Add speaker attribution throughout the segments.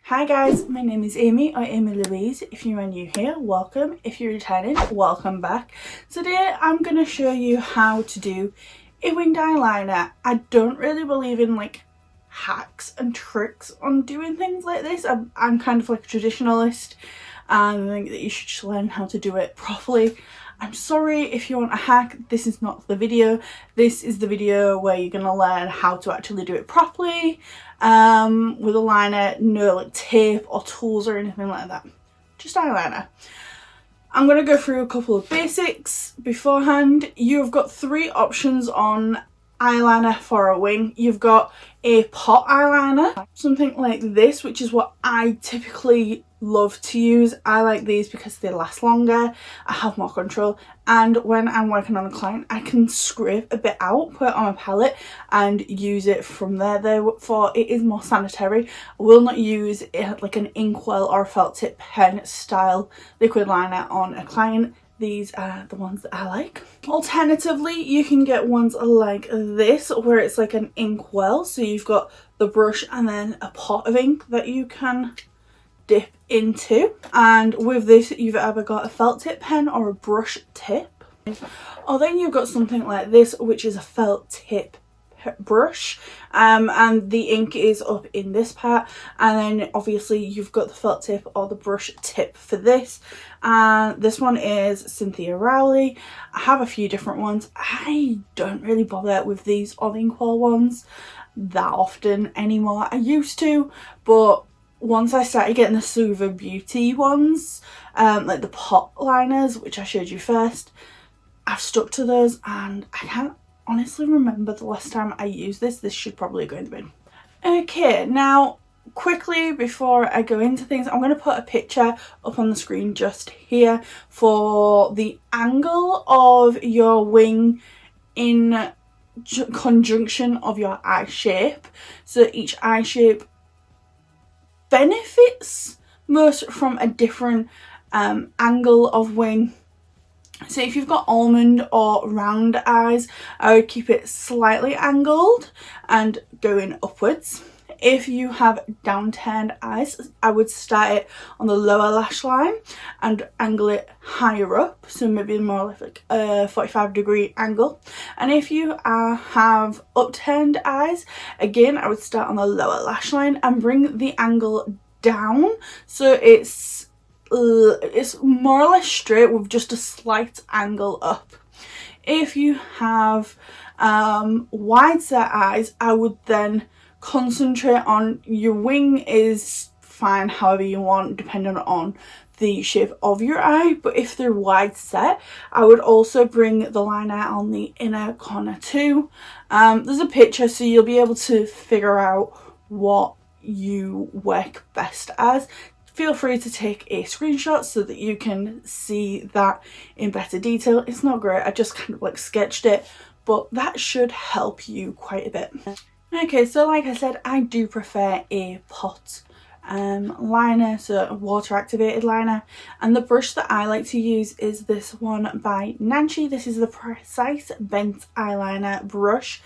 Speaker 1: Hi guys, my name is Amy or Amylouise. If you are new here, welcome. If you're returning, welcome back. Today I'm going to show you how to do a winged eyeliner. I don't really believe in like hacks and tricks on doing things like this. I'm kind of like a traditionalist and I think that you should just learn how to do it properly. I'm sorry if you want a hack, this is not the video. This is the video where you're going to learn how to actually do it properly with a liner, no like tape or tools or anything like that. Just eyeliner. I'm going to go through a couple of basics beforehand. You've got three options on eyeliner for a wing. You've got a pot eyeliner, something like this, which is what I typically love to use. I like these because they last longer, I have more control, and when I'm working on a client I can scrape a bit out, put it on a palette and use it from there. Therefore it is more sanitary. I will not use it like an inkwell or a felt tip pen style liquid liner on a client. These are the ones that I like. Alternatively, you can get ones like this where it's like an inkwell, so you've got the brush and then a pot of ink that you can dip into, and with this you've either got a felt tip pen or a brush tip, or then you've got something like this which is a felt tip brush, and the ink is up in this part, and then obviously you've got the felt tip or the brush tip for this. This one is Cynthia Rowley. I have a few different ones. I don't really bother with these on inkwell ones that often anymore. I used to, but once I started getting the Suva Beauty ones, like the pot liners, which I showed you first, I've stuck to those, and I can't honestly remember the last time I used this. This should probably go in the bin. Okay, now quickly before I go into things, I'm going to put a picture up on the screen just here for the angle of your wing in conjunction of your eye shape. So each eye shape benefits most from a different angle of wing. So if you've got almond or round eyes, I would keep it slightly angled and going upwards. If you have downturned eyes, I would start it on the lower lash line and angle it higher up, so maybe more like a 45-degree angle. And if you have upturned eyes, again I would start on the lower lash line and bring the angle down so it's more or less straight with just a slight angle up. If you have wide set eyes, I would then concentrate on your wing is fine however you want depending on the shape of your eye, but if they're wide set I would also bring the liner on the inner corner too. There's a picture so you'll be able to figure out what you work best as. Feel free to take a screenshot so that you can see that in better detail. It's not great, I just kind of like sketched it, but that should help you quite a bit. Okay, so like I said, I do prefer a pot liner, so a water activated liner, and the brush that I like to use is this one by Nancy. This is the Precise Bent eyeliner brush.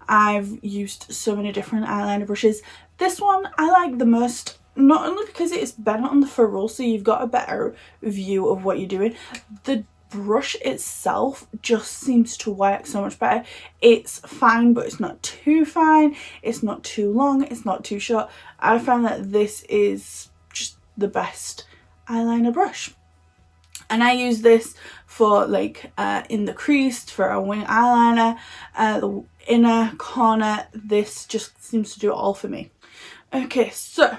Speaker 1: I've used so many different eyeliner brushes. This one I like the most, not only because it's bent on the ferrule so you've got a better view of what you're doing. The brush itself just seems to work so much better. It's fine, but it's not too fine, it's not too long, it's not too short. I found that this is just the best eyeliner brush, and I use this for like in the crease for a wing eyeliner, the inner corner. This just seems to do it all for me. Okay, so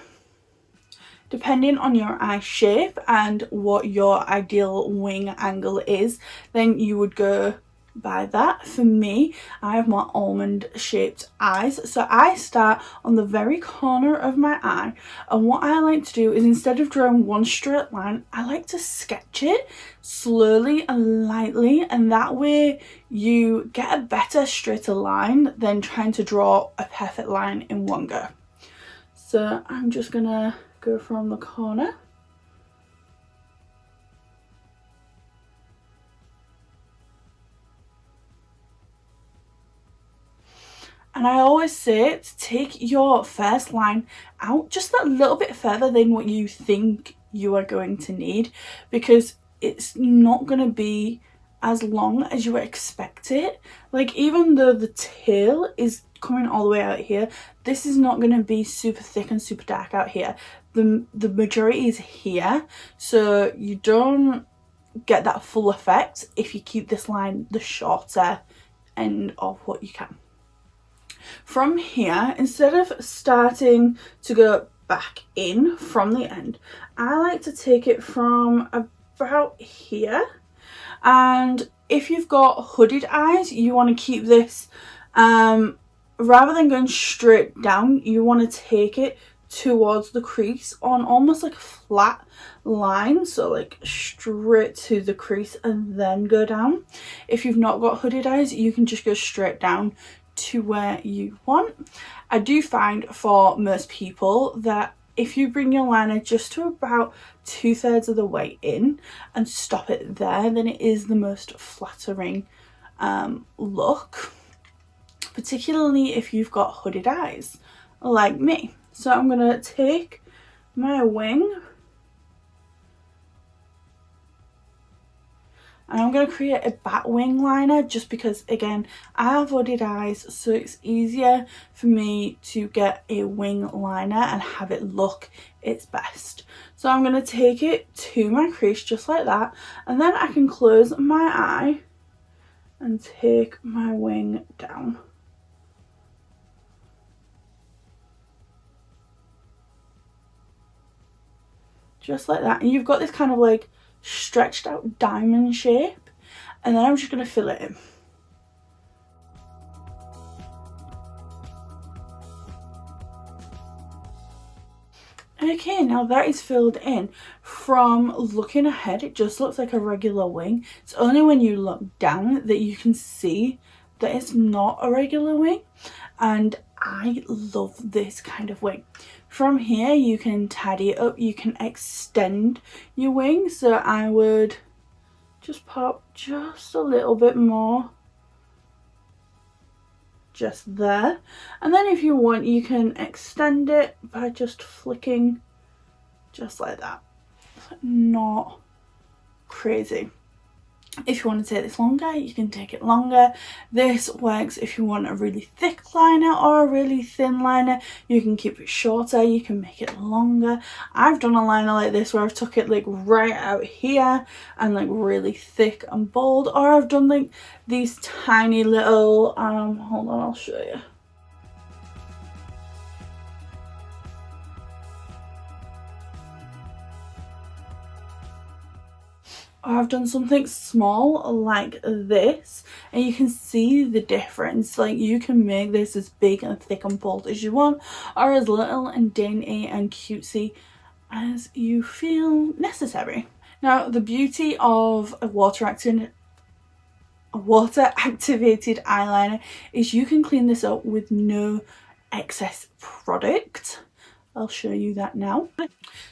Speaker 1: depending on your eye shape and what your ideal wing angle is, then you would go by that. For me, I have more almond shaped eyes, so I start on the very corner of my eye, and what I like to do is instead of drawing one straight line, I like to sketch it slowly and lightly, and that way you get a better straighter line than trying to draw a perfect line in one go. So I'm just gonna go from the corner And I always say to take your first line out just a little bit further than what you think you are going to need, because it's not going to be as long as you expect it. Like, even though the tail is coming all the way out here, this is not going to be super thick and super dark out here. The majority is here, so you don't get that full effect if you keep this line the shorter end of what you can. From here, instead of starting to go back in from the end, I like to take it from about here. And if you've got hooded eyes, you want to keep this, rather than going straight down, you want to take it towards the crease on almost like a flat line, so like straight to the crease and then go down. If you've not got hooded eyes, you can just go straight down to where you want. I do find for most people that if you bring your liner just to about 2/3 of the way in and stop it there, then it is the most flattering look, particularly if you've got hooded eyes like me. So I'm gonna take my wing and I'm going to create a bat wing liner, just because, again, I have hooded eyes, so it's easier for me to get a wing liner and have it look its best. So I'm going to take it to my crease just like that, and then I can close my eye and take my wing down. Just like that, and you've got this kind of like stretched out diamond shape, and then I'm just going to fill it in. Okay, now that is filled in. From looking ahead, it just looks like a regular wing. It's only when you look down that you can see that it's not a regular wing, and I love this kind of wing. From here you can tidy it up, you can extend your wing, so I would just pop just a little bit more just there, and then if you want you can extend it by just flicking just like that. It's not crazy. If you want to take this longer, you can take it longer. This works if you want a really thick liner or a really thin liner. You can keep it shorter, you can make it longer. I've done a liner like this where I've took it like right out here and like really thick and bold, or I've done like these tiny little, hold on, I'll show you. I've done something small like this, and you can see the difference. Like, you can make this as big and thick and bold as you want, or as little and dainty and cutesy as you feel necessary. Now, the beauty of a water activated eyeliner is you can clean this up with no excess product. I'll show you that now.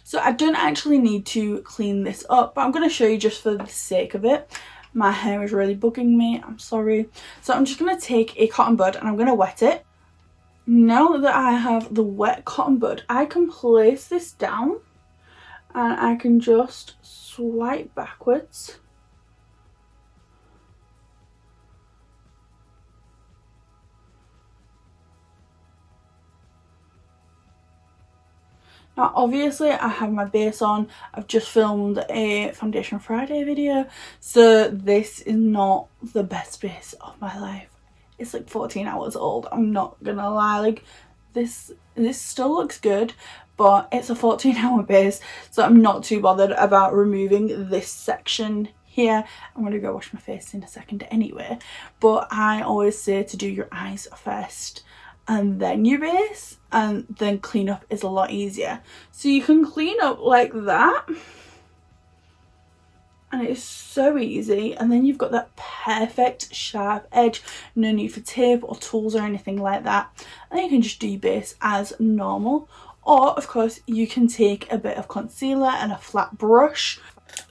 Speaker 1: So I don't actually need to clean this up, but I'm going to show you just for the sake of it. My hair is really bugging me, I'm sorry. So I'm just going to take a cotton bud and I'm going to wet it. Now that I have the wet cotton bud, I can place this down and I can just swipe backwards. Now obviously I have my base on, I've just filmed a Foundation Friday video, so this is not the best base of my life. It's like 14 hours old, I'm not gonna lie. Like, this still looks good, but it's a 14-hour base, so I'm not too bothered about removing this section here. I'm gonna go wash my face in a second anyway, but I always say to do your eyes first and then your base, and then clean up is a lot easier. So you can clean up like that, and it's so easy, and then you've got that perfect sharp edge. No need for tape or tools or anything like that, and then you can just do your base as normal. Or of course you can take a bit of concealer and a flat brush,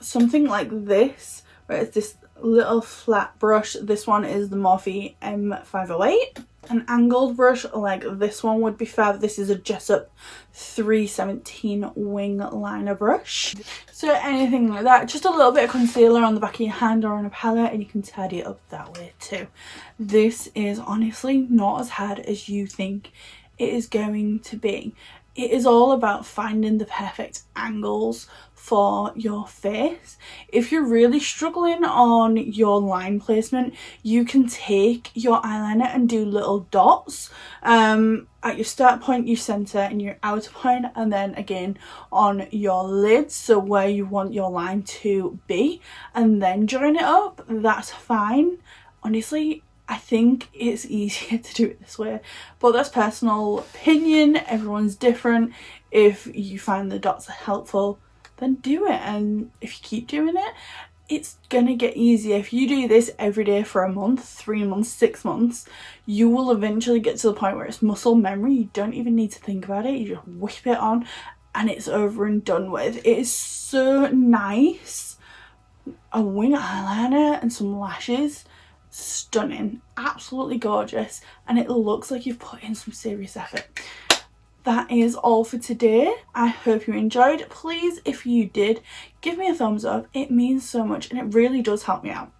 Speaker 1: something like this, where it's this little flat brush. This one is the Morphe M508. An angled brush like this one would be fab. This is a Jessup 317 wing liner brush. So anything like that, just a little bit of concealer on the back of your hand or on a palette, and you can tidy it up that way too. This is honestly not as hard as you think it is going to be. It is all about finding the perfect angles for your face. If you're really struggling on your line placement, you can take your eyeliner and do little dots. At your start point, you center, and your outer point, and then again on your lids, so where you want your line to be, and then join it up. That's fine. Honestly, I think it's easier to do it this way, but that's personal opinion. Everyone's different. If you find the dots are helpful, then do it, and if you keep doing it, it's gonna get easier. If you do this every day for a month, 3 months, 6 months, you will eventually get to the point where it's muscle memory. You don't even need to think about it. You just whip it on and it's over and done with. It is so nice. A wing eyeliner and some lashes, stunning, absolutely gorgeous, and it looks like you've put in some serious effort. That is all for today. I hope you enjoyed. Please, if you did, give me a thumbs up. It means so much and it really does help me out.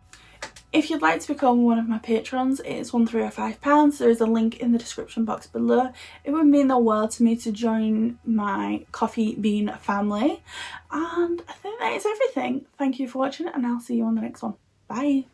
Speaker 1: If you'd like to become one of my patrons, it's £1,305. There is a link in the description box below. It would mean the world to me to join my coffee bean family. And I think that is everything. Thank you for watching, and I'll see you on the next one. Bye.